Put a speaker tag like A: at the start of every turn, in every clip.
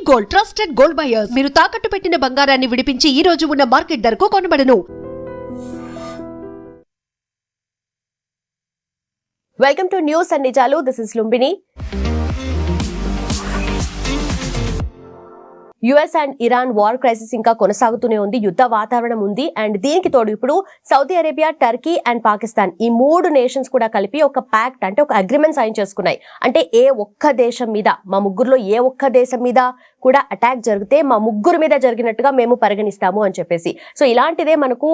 A: Gold trusted gold buyers మీరు తాకట్టు పెట్టిన బంగారాన్ని విడిపించి ఈ రోజు ఉన్న మార్కెట్ ధరకు కొనబడను.
B: వెల్కమ్ టు న్యూస్ అండ్ నిజాలు. This is Lumbini. US and Iran war crisis ఇంకా కొనసాగుతూనే ఉంది. యుద్ధ వాతావరణం ఉంది. అండ్ దీనికి తోడు ఇప్పుడు Saudi Arabia, Turkey and Pakistan ఈ మూడు నేషన్స్ కూడా కలిపి ఒక ప్యాక్ట్ అంటే ఒక అగ్రిమెంట్ సైన్ చేసుకున్నాయి. అంటే ఏ ఒక్క దేశం మీద, మా ముగ్గురులో ఏ ఒక్క దేశం మీద కూడా అటాక్ జరిగితే మా ముగ్గురు మీద జరిగినట్టుగా మేము పరిగణిస్తాము అని చెప్పేసి. సో ఇలాంటిదే మనకు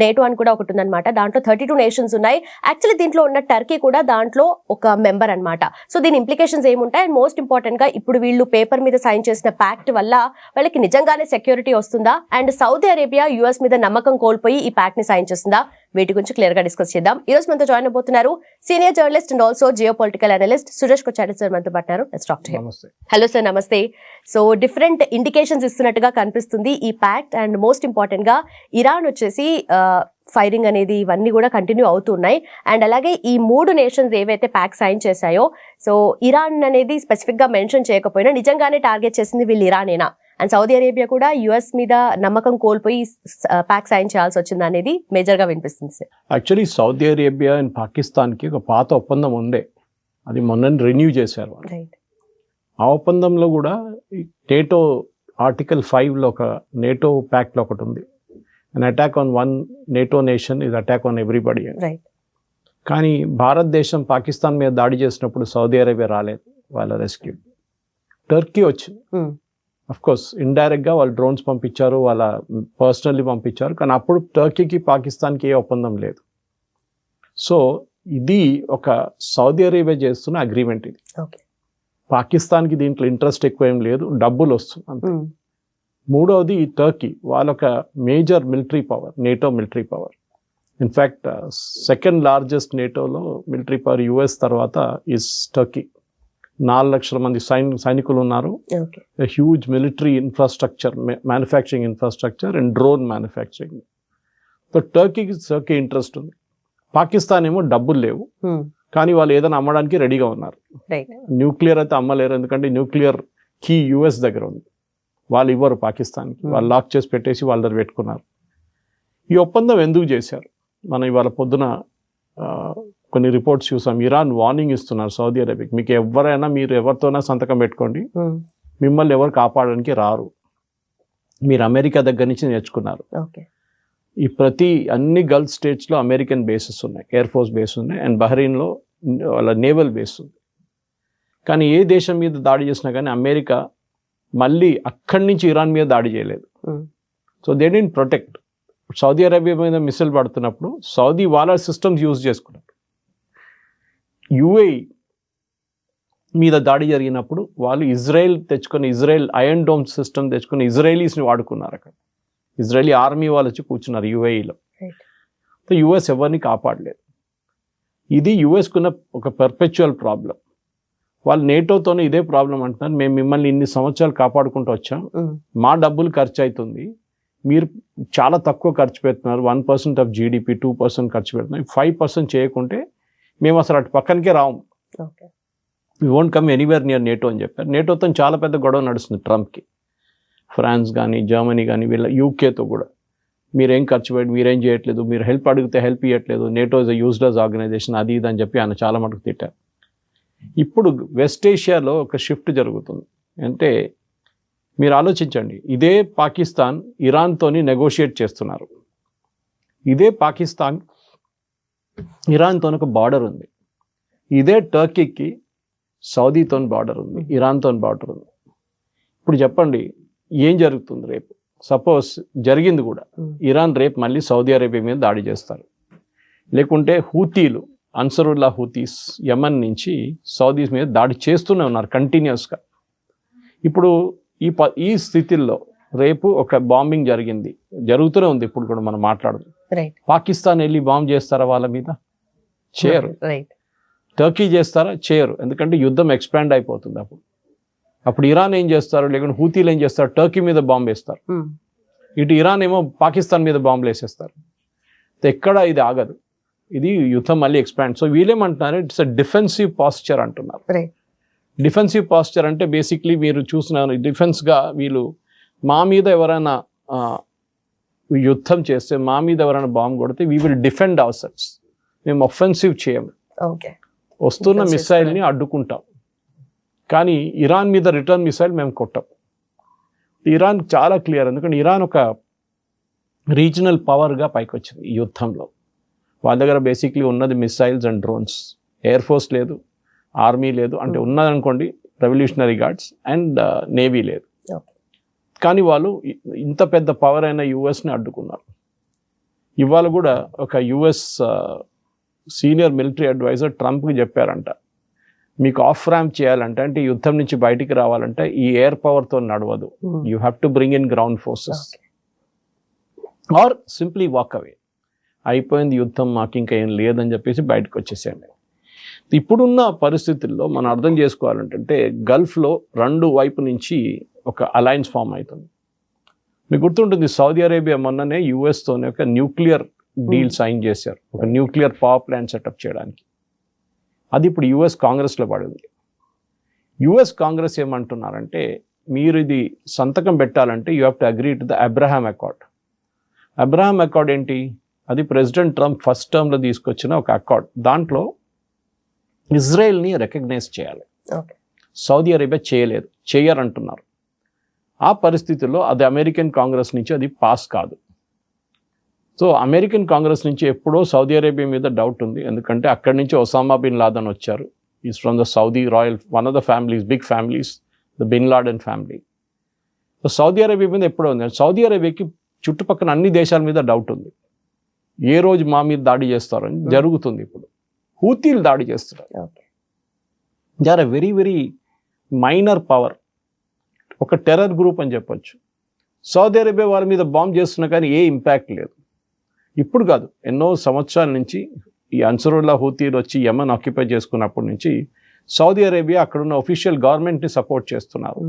B: నేటో అని కూడా ఒకటి ఉందన్నమాట. దాంట్లో 32 నేషన్స్ ఉన్నాయి. యాక్చువల్లీ దీంట్లో ఉన్న టర్కీ కూడా దాంట్లో ఒక మెంబర్ అన్నమాట. సో దీని ఇంప్లికేషన్స్ ఏముంటాయి అండ్ మోస్ట్ ఇంపార్టెంట్ గా ఇప్పుడు వీళ్ళు పేపర్ మీద సైన్ చేసిన ప్యాక్ట్ వల్ల వాళ్ళకి నిజంగానే సెక్యూరిటీ వస్తుందా అండ్ సౌదీ అరేబియా యుఎస్ మీద నమ్మకం కోల్పోయి ఈ ప్యాక్ట్ ని సైన్ చేస్తుందా, వీటి గురించి క్లియర్ గా డిస్కస్ చేద్దాం. ఈ రోజు మనతో జాయిన్ అవబోతున్నారు senior journalist and also geo political analyst Suresh Kochatti sir మనతో పాటు. హలో సార్, నమస్తే. సో డిఫరెంట్ ఇండికేషన్స్ ఇస్తున్నట్టుగా కనిపిస్తుంది ఈ ప్యాక్ట్ అండ్ మోస్ట్ ఇంపార్టెంట్ గా ఇరాన్ వచ్చేసి ఫైరింగ్ అనేది ఇవన్నీ కూడా కంటిన్యూ అవుతున్నాయి. అండ్ అలాగే ఈ మూడు నేషన్స్ ఏవైతే ప్యాక్ సైన్ చేశాయో, సో ఇరాన్ అనేది స్పెసిఫిక్ గా మెన్షన్ చేయకపోయినా నిజంగానే టార్గెట్ చేసింది వీళ్ళు ఇరానేనా అండ్ సౌదీ అరేబియా కూడా యుఎస్ మీద నమ్మకం కోల్పోయి ప్యాక్ సైన్ చేయాల్సి వచ్చింది అనేది మేజర్ గా వినిపిస్తుంది sir.
C: Actually Saudi Arabia and Pakistan కి ఒక పాత ఒప్పందం ఉండే, అది మొన్న రెన్యూ చేశారు. ఆ ఒప్పందంలో కూడా నేటో ఆర్టికల్ 5లో ఒక నేటో ప్యాక్ట్ లో ఒకటి ఉంది, an attack on one NATO nation is attack on everybody.
B: Right.
C: కానీ భారతదేశం పాకిస్తాన్ మీద దాడి చేసినప్పుడు సౌదీ అరేబియా రాలేదు వాళ్ళ రెస్క్యూ. టర్కీ వచ్చింది. అఫ్ కోర్స్ ఇండైరెక్ట్ గా వాళ్ళు డ్రోన్స్ పంపించారు, వాళ్ళ పర్సనల్లీ పంపించారు, కానీ అప్పుడు టర్కీకి పాకిస్తాన్కి ఏ ఒప్పందం లేదు. సో ఇది ఒక సౌదీ అరేబియా చేస్తున్న అగ్రిమెంట్. ఇది పాకిస్తాన్కి దీంట్లో ఇంట్రెస్ట్ ఎక్కువ ఏం లేదు, డబ్బులు వస్తుంది అంతే. మూడవది టర్కీ, వాళ్ళొక major military power, NATO military power. In fact second largest నేటోలో మిలిటరీ పవర్ యుఎస్ తర్వాత ఈజ్ టర్కీ. 4 లక్షల మంది సైనికులు ఉన్నారు. Huge military infrastructure, manufacturing infrastructure and drone manufacturing. So Turkey interest ఉంది. పాకిస్తాన్ ఏమో డబ్బులు లేవు, కానీ వాళ్ళు ఏదైనా అమ్మడానికి రెడీగా ఉన్నారు. న్యూక్లియర్ అయితే అమ్మలేరు, ఎందుకంటే న్యూక్లియర్ కీ యుఎస్ దగ్గర ఉంది. వాళ్ళు ఇవ్వరు పాకిస్తాన్కి, వాళ్ళు లాక్ చేసి పెట్టేసి వాళ్ళ దగ్గర పెట్టుకున్నారు. ఈ ఒప్పందం ఎందుకు చేశారు? మనం ఇవాళ పొద్దున కొన్ని రిపోర్ట్స్ చూసాం. ఇరాన్ వార్నింగ్ ఇస్తున్నారు సౌదీ అరేబియాకి, మీకు ఎవరైనా, మీరు ఎవరితోనైనా సంతకం పెట్టుకోండి, మిమ్మల్ని ఎవరు కాపాడడానికి రారు, మీరు అమెరికా దగ్గర నుంచి నేర్చుకున్నారు. ఈ అన్ని గల్ఫ్ స్టేట్స్లో అమెరికన్ బేసెస్ ఉన్నాయి, ఎయిర్ ఫోర్స్ బేస్ ఉన్నాయి, అండ్ బహ్రెయిన్లో వాళ్ళ నేవల్ బేస్ ఉంది. కానీ ఏ దేశం మీద దాడి చేసినా కానీ అమెరికా మళ్ళీ అక్కడి నుంచి ఇరాన్ మీద దాడి చేయలేదు. So they didn't protect. Saudi Arabia మీద మిసైల్ పడుతున్నప్పుడు సౌదీ వాళ్ళ సిస్టమ్స్ యూజ్ చేసుకున్నారు. యుఏఈ మీద దాడి జరిగినప్పుడు వాళ్ళు ఇజ్రాయెల్ ఐరన్ డోమ్ సిస్టమ్ తెచ్చుకొని ఇజ్రాయలీస్ని వాడుకున్నారు. అక్కడ ఇజ్రాయలీ ఆర్మీ వాళ్ళు వచ్చి కూర్చున్నారు యుఏఈలో. సో యుఎస్ ఎవరిని కాపాడలేదు. ఇది యుఎస్కున్న ఒక పర్పెచువల్ ప్రాబ్లం. వాళ్ళు నేటోతోనే ఇదే ప్రాబ్లం అంటున్నారు, మేము మిమ్మల్ని ఇన్ని సంవత్సరాలు కాపాడుకుంటూ వచ్చాం, మా డబ్బులు ఖర్చు అవుతుంది, మీరు చాలా తక్కువ ఖర్చు పెడుతున్నారు, 1% ఆఫ్ జీడిపి 2% ఖర్చు పెడుతున్నారు, 5% చేయకుంటే మేము అసలు అటు పక్కనకే రాము, we won't come anywhere near NATO అని చెప్పారు. నేటోతో చాలా పెద్ద గొడవ నడుస్తుంది ట్రంప్కి. ఫ్రాన్స్ కానీ జర్మనీ కానీ వీళ్ళ యూకేతో కూడా మీరేం ఖర్చు పెట్టి మీరేం చేయట్లేదు, మీరు హెల్ప్ అడిగితే హెల్ప్ ఇవ్వట్లేదు, NATO is a useless organization, అది ఇది అని చెప్పి ఆయన చాలా మటుకు తిట్టారు. ఇప్పుడు వెస్ట్ ఏషియాలో ఒక షిఫ్ట్ జరుగుతుంది. అంటే మీరు ఆలోచించండి, ఇదే పాకిస్తాన్ ఇరాన్తోని నెగోషియేట్ చేస్తున్నారు, ఇదే పాకిస్తాన్ ఇరాన్తో ఒక బార్డర్ ఉంది, ఇదే టర్కీకి సౌదీతో బార్డర్ ఉంది, ఇరాన్తో బార్డర్ ఉంది. ఇప్పుడు చెప్పండి ఏం జరుగుతుంది రేపు? సపోజ్ జరిగింది కూడా, ఇరాన్ రేపు మళ్ళీ సౌదీ అరేబియా మీద దాడి చేస్తారు, లేకుంటే హూతీలు అన్సరుల్లా హూతీస్ యమన్ నుంచి సౌదీస్ మీద దాడి చేస్తూనే ఉన్నారు కంటిన్యూస్గా. ఇప్పుడు ఈ స్థితిలో రేపు ఒక బాంబింగ్ జరుగుతూనే ఉంది, ఇప్పుడు కూడా మనం మాట్లాడుతుంది. పాకిస్తాన్ వెళ్ళి బాంబ్ చేస్తారా వాళ్ళ మీద? చేయరు. టర్కీ చేస్తారా? చేయరు. ఎందుకంటే యుద్ధం ఎక్స్పాండ్ అయిపోతుంది. అప్పుడు ఇరాన్ ఏం చేస్తారు, లేకుంటే హూతీలు ఏం చేస్తారు, టర్కీ మీద బాంబు వేస్తారు, ఇటు ఇరాన్ ఏమో పాకిస్తాన్ మీద బాంబులు వేసేస్తారు. ఎక్కడ ఇది ఆగదు, ఇది యుద్ధం మళ్ళీ ఎక్స్పాండ్. సో వీళ్ళేమంటున్నారు, ఇట్స్ అ డిఫెన్సివ్ పాస్చర్ అంటున్నారు. డిఫెన్సివ్ పాస్చర్ అంటే బేసిక్లీ మీరు చూసిన డిఫెన్స్గా వీళ్ళు మా మీద ఎవరైనా యుద్ధం చేస్తే, మా మీద ఎవరైనా బాంబు కొడితే we will defend ourselves. మేము ఒఫెన్సివ్ చేయము, వస్తున్న మిసైల్ని అడ్డుకుంటాం. కానీ ఇరాన్ మీద రిటర్న్ మిసైల్ మేము కొట్టాం. ఇరాన్ చాలా క్లియర్, ఎందుకంటే ఇరాన్ ఒక రీజనల్ పవర్గా పైకి వచ్చింది ఈ యుద్ధంలో. వాళ్ళ దగ్గర బేసిక్లీ ఉన్నది missiles and drones. Air force లేదు, ఆర్మీ లేదు, అంటే ఉన్నదనుకోండి రెవల్యూషనరీ గార్డ్స్, అండ్ నేవీ లేదు. కానీ వాళ్ళు ఇంత పెద్ద పవర్ అయిన యుఎస్ని అడ్డుకున్నారు. ఇవాళ కూడా ఒక యుఎస్ సీనియర్ మిలిటరీ అడ్వైజర్ ట్రంప్కి చెప్పారంట, మీకు ఆఫ్ ర్యాంప్ చేయాలంటే, అంటే యుద్ధం నుంచి బయటికి రావాలంటే ఈ ఎయిర్ పవర్తో నడవదు, you have to bring in ground forces or simply walk away. అయిపోయింది యుద్ధం, మాకు ఇంకా ఏం లేదని చెప్పేసి బయటకు వచ్చేసేయండి. ఇప్పుడున్న పరిస్థితుల్లో మనం అర్థం చేసుకోవాలంటే గల్ఫ్లో రెండు వైపు నుంచి ఒక అలయన్స్ ఫామ్ అవుతుంది. మీకు గుర్తుంటుంది, సౌదీ అరేబియా మొన్ననే యుఎస్తోనే ఒక న్యూక్లియర్ డీల్ సైన్ చేశారు, ఒక న్యూక్లియర్ పవర్ ప్లాంట్ సెటప్ చేయడానికి. అది ఇప్పుడు యుఎస్ కాంగ్రెస్లో పడింది. యుఎస్ కాంగ్రెస్ ఏమంటున్నారంటే, మీరు ఇది సంతకం పెట్టాలంటే you have to agree to the Abraham accord. Abraham accord ఏంటి? అది ప్రెసిడెంట్ ట్రంప్ ఫస్ట్ టర్మ్లో తీసుకొచ్చిన ఒక అకార్డ్. దాంట్లో ఇజ్రాయెల్ని రికగ్నైజ్ చేయాలి. సౌదీ అరేబియా చేయలేదు, చేయరంటున్నారు. ఆ పరిస్థితుల్లో అది అమెరికన్ కాంగ్రెస్ నుంచి అది పాస్ కాదు. సో అమెరికన్ కాంగ్రెస్ నుంచి ఎప్పుడో సౌదీ అరేబియా మీద డౌట్ ఉంది, ఎందుకంటే అక్కడి నుంచి ఒసామా బిన్ లాదన్ వచ్చారు. Is from the Saudi royal, one of the families, big families, the bin Laden family. So Saudi Arabia మీద ఎప్పుడో ఉంది. సౌదీ అరేబియాకి చుట్టుపక్కల అన్ని దేశాల మీద డౌట్ ఉంది, ఏ రోజు మా మీద దాడి చేస్తారని. జరుగుతుంది ఇప్పుడు, హూతీలు దాడి చేస్తున్నారు. They are a very very minor power, ఒక టెర్రర్ గ్రూప్ అని చెప్పొచ్చు. సౌదీ అరేబియా వాళ్ళ మీద బాంబ్ చేస్తున్నా కానీ ఏ ఇంపాక్ట్ లేదు. ఇప్పుడు కాదు, ఎన్నో సంవత్సరాల నుంచి ఈ అన్సరుల్లా హూతీలు వచ్చి యమన్ ఆక్యుపై చేసుకున్నప్పటి నుంచి సౌదీ అరేబియా అక్కడున్న ఒఫీషియల్ గవర్నమెంట్ని సపోర్ట్ చేస్తున్నారు,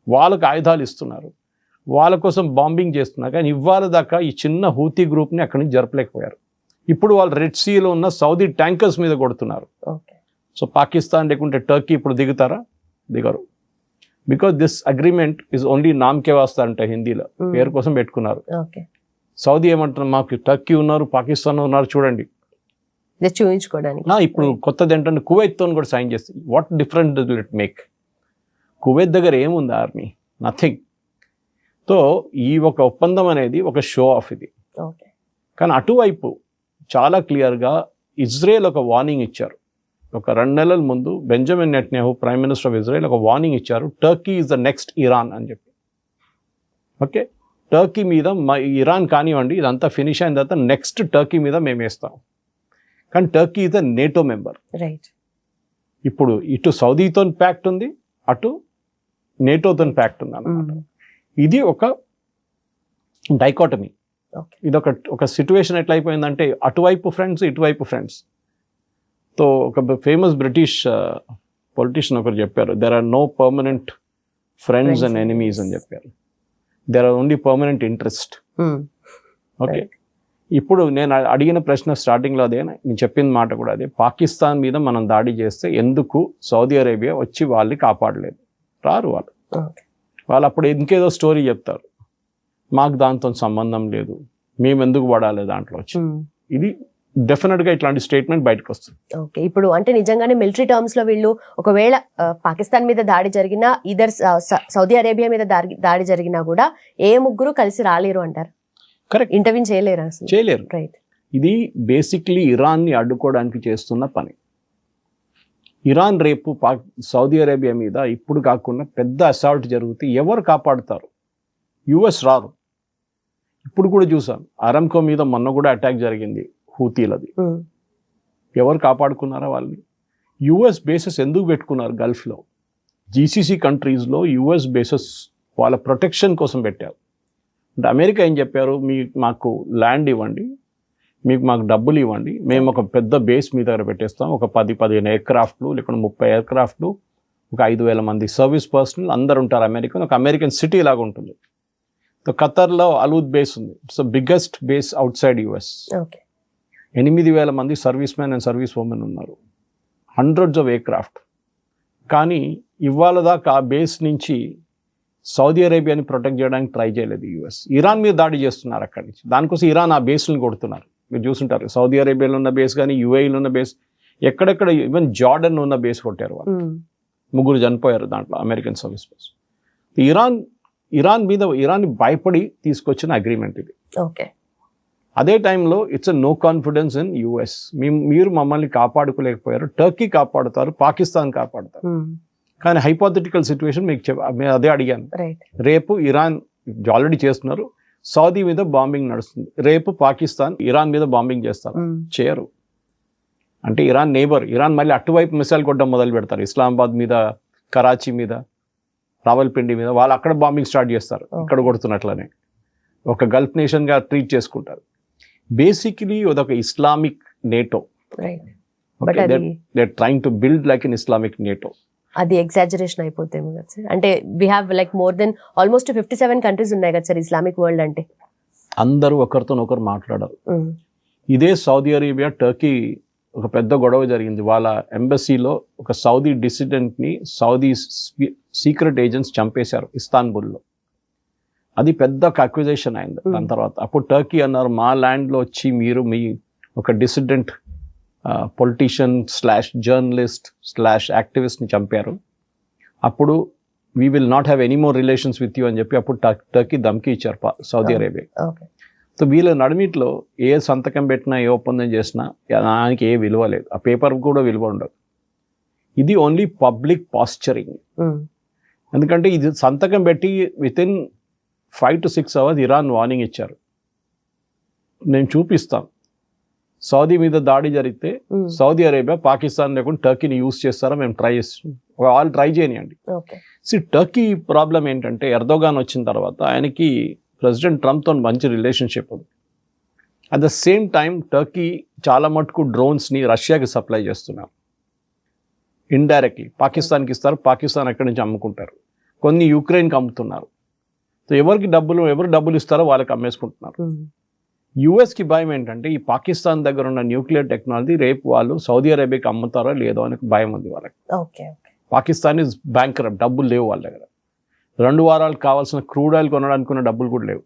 C: వాళ్ళకు ఆయుధాలు ఇస్తున్నారు, వాళ్ళ కోసం బాంబింగ్ చేస్తున్నారు. కానీ ఇవాళ దాకా ఈ చిన్న హూతీ గ్రూప్ని అక్కడి నుంచి జరపలేకపోయారు. ఇప్పుడు వాళ్ళు రెడ్ సీలో ఉన్న సౌదీ ట్యాంకర్స్ మీద కొడుతున్నారు. సో పాకిస్తాన్ లేకుంటే టర్కీ ఇప్పుడు దిగుతారా? దిగరు. Because this agreement is only నామ్కే వాస్తా అంటే హిందీలో పేరు కోసం పెట్టుకున్నారు. సౌదీ ఏమంటున్నారు, మాకు టర్కీ ఉన్నారు, పాకిస్తాన్ ఉన్నారు, చూడండి
B: చూపించుకోవడానికి.
C: ఇప్పుడు కొత్తది ఏంటంటే కువైట్తో కూడా సైన్ చేస్తుంది. What different does it make? Kuwait దగ్గర ఏముంది ఆర్మీ? నథింగ్. సో ఈ ఒక ఒప్పందం అనేది ఒక షో ఆఫ్ ఇది. కానీ అటువైపు చాలా క్లియర్గా ఇజ్రాయెల్ ఒక వార్నింగ్ ఇచ్చారు. ఒక 2 నెలల ముందు Benjamin Netanyahu, prime minister of Israel, ఒక వార్నింగ్ ఇచ్చారు, Turkey is the next Iran అని చెప్పి. ఓకే, టర్కీ మీద ఇరాన్ కానివ్వండి, ఇదంతా ఫినిష్ అయిన తర్వాత నెక్స్ట్ టర్కీ మీద మేము వేస్తాం. కానీ Turkey is the NATO member. ఇప్పుడు ఇటు సౌదీతో ప్యాక్ట్ ఉంది, అటు నేటోతో ప్యాక్ట్ ఉంది అన్నమాట. ఇది ఒక డైకాటమీ. ఇది ఒక సిచ్యువేషన్ ఎట్లా అయిపోయిందంటే అటువైపు ఫ్రెండ్స్, ఇటువైపు ఫ్రెండ్స్. సో ఒక ఫేమస్ బ్రిటిష్ పొలిటీషియన్ ఒకరు చెప్పారు, there are no permanent friends and enemies అని చెప్పారు, there are only permanent interest. Okay, ఇప్పుడు నేను అడిగిన ప్రశ్న స్టార్టింగ్లో అదే, నేను చెప్పిన మాట కూడా అదే. పాకిస్తాన్ మీద మనం దాడి చేస్తే ఎందుకు సౌదీ అరేబియా వచ్చి వాళ్ళని కాపాడలేదు? రారు వాళ్ళు. వాళ్ళు అప్పుడు ఇంకేదో స్టోరీ చెప్తారు, మాకు దాంతో సంబంధం లేదు, మేము ఎందుకు పడాలి దాంట్లో వచ్చి. ఇది డెఫినెట్గా ఇట్లాంటి స్టేట్మెంట్ బయటకు వస్తుంది.
B: ఓకే, ఇప్పుడు అంటే నిజంగానే మిలిటరీ టర్మ్స్ లో వీళ్ళు ఒకవేళ పాకిస్తాన్ మీద దాడి జరిగినా, ఇదర్ సౌదీ అరేబియా మీద దాడి జరిగినా కూడా ఏ ముగ్గురు కలిసి రాలేరు అంటారు?
C: కరెక్ట్,
B: ఇంటర్వ్యూన్ చేయలేరు,
C: చేయలేరు.
B: రైట్.
C: ఇది బేసిక్లీ ఇరాన్ని అడ్డుకోవడానికి చేస్తున్న పని. ఇరాన్ రేపు సౌదీ అరేబియా మీద ఇప్పుడు కాకుండా పెద్ద అసాల్ట్ జరిగితే ఎవరు కాపాడుతారు? యుఎస్ రారు. ఇప్పుడు కూడా చూసాం, అరామ్కో మీద మొన్న కూడా అటాక్ జరిగింది, హూతీలది. ఎవరు కాపాడుకున్నారా వాళ్ళని? యుఎస్ బేసెస్ ఎందుకు పెట్టుకున్నారు గల్ఫ్లో? జీసీసీ కంట్రీస్లో యుఎస్ బేసెస్ వాళ్ళ ప్రొటెక్షన్ కోసం పెట్టారు. అంటే అమెరికా ఏం చెప్పారు, మాకు ల్యాండ్ ఇవ్వండి, మాకు డబ్బులు ఇవ్వండి, మేము ఒక పెద్ద బేస్ మీ దగ్గర పెట్టేస్తాం, ఒక 10-15 ఎయిర్క్రాఫ్ట్లు, లేకుంటే 30 ఎయిర్క్రాఫ్ట్లు, ఒక 5,000 మంది సర్వీస్ పర్సనల్ అందరు ఉంటారు. ఒక అమెరికన్ సిటీ లాగా ఉంటుంది. ఖతర్లో అలూద్ బేస్ ఉంది, it's the biggest base out side US. 8,000 మంది service men and service women ఉన్నారు, హండ్రెడ్స్ ఆఫ్ ఎయిర్క్రాఫ్ట్. కానీ ఇవాళ దాకా ఆ బేస్ నుంచి సౌదీ అరేబియాని ప్రొటెక్ట్ చేయడానికి ట్రై చేయలేదు యూఎస్. ఇరాన్ మీద దాడి చేస్తున్నారు అక్కడి నుంచి. దానికోసం ఇరాన్ ఆ బేస్లను కొడుతున్నారు. మీరు చూసుంటారు, సౌదీ అరేబియాలో ఉన్న బేస్ కానీ యూఏఈలో ఉన్న బేస్, ఎక్కడెక్కడ ఈవెన్ జార్డన్ ఉన్న బేస్ కొట్టారు వాళ్ళు. 3 చనిపోయారు దాంట్లో అమెరికన్ సర్వీస్ బేస్. ఇరాన్ భయపడి తీసుకొచ్చిన అగ్రిమెంట్ ఇది.
B: ఓకే.
C: అదే టైంలో it's no confidence in US. మీరు మమ్మల్ని కాపాడుకోలేకపోయారు, టర్కీ కాపాడుతారు, పాకిస్తాన్ కాపాడుతారు. కానీ హైపోథెటికల్ సిచ్యువేషన్ మీకు అదే అడిగాను. రేపు ఇరాన్ ఆల్రెడీ చేస్తున్నారు, సౌదీ మీద బాంబింగ్ నడుస్తుంది. రేపు పాకిస్తాన్ ఇరాన్ మీద బాంబింగ్ చేస్తారు, చేయరు. అంటే ఇరాన్ నేబర్, ఇరాన్ మళ్ళీ అటువైపు మిసైల్ కొట్టడం మొదలు పెడతారు. ఇస్లామాబాద్ మీద, కరాచీ మీద, రావల్పిండి మీద, వాళ్ళు అక్కడ బాంబింగ్ స్టార్ట్ చేస్తారు. ఇక్కడ కొడుతున్నట్లనే ఒక గల్ఫ్ నేషన్గా ట్రీట్ చేసుకుంటారు. బేసికలీ అదొక Islamic NATO. They trying to build like in Islamic NATO.
B: అది ఎగ్జాజరేషన్ అయిపోతేమో కదా సార్. అంటే we have like more than almost 57 countries ఉన్నాయి కదా సార్ ఇస్లామిక్ వరల్డ్ అంటే. అందరూ
C: ఒకరితో ఒకరు మాట్లాడరు. ఇదే సౌదీ అరేబియా టర్కీ ఒక పెద్ద గొడవ జరిగింది. వాళ్ళ ఎంబసీలో ఒక సౌదీ డిసిడెంట్ని సౌదీ సీక్రెట్ ఏజెంట్స్ చంపేశారు ఇస్తాన్బుల్లో. అది పెద్ద ఒక అక్విజేషన్ అయింది. దాని తర్వాత అప్పుడు టర్కీ అన్నారు, మా ల్యాండ్లో వచ్చి మీరు మీ ఒక డిసిడెంట్ పొలిటీషియన్ / జర్నలిస్ట్ / యాక్టివిస్ట్ని చంపారు. అప్పుడు we will not have any more relations with you అని చెప్పి అప్పుడు టర్కీ ధమ్కి ఇచ్చారు సౌదీ అరేబియా. సో వీళ్ళ నడిమిట్లో ఏ సంతకం పెట్టినా, ఏ ఒప్పందం చేసినా దానికి ఏ విలువ లేదు, ఆ పేపర్ కూడా విలువ ఉండదు. ఇది ఓన్లీ పబ్లిక్ పాస్చరింగ్. ఎందుకంటే ఇది సంతకం పెట్టి within 5 to 6 hours Iran warning ఇచ్చారు, నేను చూపిస్తాం సౌదీ మీద దాడి జరిగితే సౌదీ అరేబియా పాకిస్తాన్ లేకుండా టర్కీని యూజ్ చేస్తారా, మేము ట్రై చేస్తున్నాం, వాళ్ళు ట్రై చేయనియండి. టర్కీ ప్రాబ్లం ఏంటంటే ఎర్దోగాన్ వచ్చిన తర్వాత ఆయనకి ప్రెసిడెంట్ ట్రంప్తో మంచి రిలేషన్షిప్ ఉంది. At the same time Turkey చాలా మటుకు డ్రోన్స్ని రష్యాకి సప్లై చేస్తున్నారు. ఇండైరెక్ట్లీ పాకిస్తాన్కి ఇస్తారు, పాకిస్తాన్ అక్కడి నుంచి అమ్ముకుంటారు. కొన్ని యుక్రెయిన్కి అమ్ముతున్నారు. సో ఎవరు డబ్బులు ఇస్తారో వాళ్ళకి అమ్మేసుకుంటున్నారు. యుఎస్కి భయం ఏంటంటే ఈ పాకిస్తాన్ దగ్గర ఉన్న న్యూక్లియర్ టెక్నాలజీ రేపు వాళ్ళు సౌదీ అరేబియాకి అమ్ముతారో లేదో అని భయం ఉంది వాళ్ళకి. పాకిస్తాన్ ఇస్ బ్యాంక్రప్ట్, డబ్బులు లేవు వాళ్ళ దగ్గర. 2 వారాలకు కావాల్సిన క్రూడ్ ఆయిల్ కొనడానికి డబ్బులు కూడా లేవు.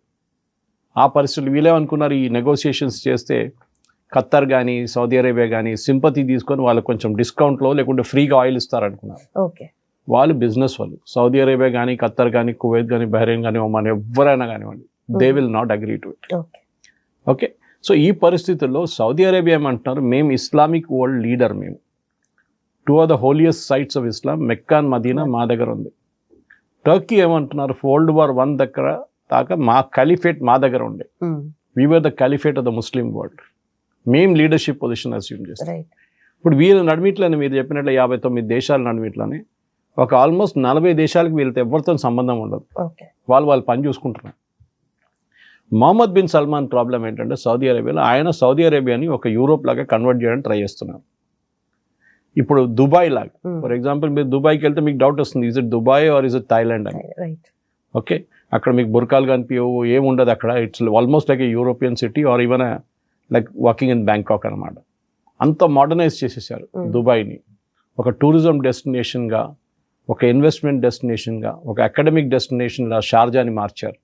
C: ఆ పరిస్థితులు వీళ్ళేమనుకున్నారు, ఈ నెగోసియేషన్స్ చేస్తే ఖత్తర్ కానీ సౌదీ అరేబియా కానీ సింపతి తీసుకొని వాళ్ళకి కొంచెం డిస్కౌంట్లో లేకుంటే ఫ్రీగా ఆయిల్ ఇస్తారనుకున్నారు. వాళ్ళు బిజినెస్ వాళ్ళు, సౌదీ అరేబియా కానీ ఖత్తర్ కానీ కువైత్ కానీ బహ్రెయిన్ కానీ ఒమాన్ ఎవరైనా కానివ్వండి, they will not agree to it. Okay. So ఈ పరిస్థితుల్లో సౌదీ అరేబియా ఏమంటున్నారు, మేము ఇస్లామిక్ వరల్డ్ లీడర్, మేము 2 of the holiest sites of Islam, Mecca and Medina మా దగ్గర ఉంది. టర్కీ ఏమంటున్నారు, World War I దగ్గర దాకా మా ఖలీఫేట్ మా దగ్గర ఉండే, we were the caliphate of the Muslim world, మేము లీడర్షిప్ పొజిషన్ అస్యూమ్ చేస్తాం. ఇప్పుడు వీళ్ళ నడిమిట్లోనే మీరు చెప్పినట్లు 59 దేశాల నడిమిట్లోనే ఒక ఆల్మోస్ట్ 40 దేశాలకు వీళ్ళతో ఎవరితో సంబంధం ఉండదు, వాళ్ళు పని చూసుకుంటున్నారు. మొహమ్మద్ బిన్ సల్మాన్ ప్రాబ్లం ఏంటంటే సౌదీ అరేబియాలో ఆయన సౌదీ అరేబియాని ఒక యూరోప్ లాగా కన్వర్ట్ చేయడానికి ట్రై చేస్తున్నారు. ఇప్పుడు దుబాయ్ లాగా, ఫర్ ఎగ్జాంపుల్ మీరు దుబాయ్కి వెళ్తే మీకు డౌట్ వస్తుంది, is it Dubai or is it Thailand అని. ఓకే, అక్కడ మీకు బుర్కాలు కనిపించవు, ఏముండదు అక్కడ. It's almost like a European city or even like walking in Bangkok అనమాట. అంత మోడర్నైజ్ చేసేసారు దుబాయ్ని. ఒక టూరిజం డెస్టినేషన్గా, ఒక ఇన్వెస్ట్మెంట్ డెస్టినేషన్గా, ఒక అకాడమిక్ డెస్టినేషన్గా షార్జాని మార్చారు.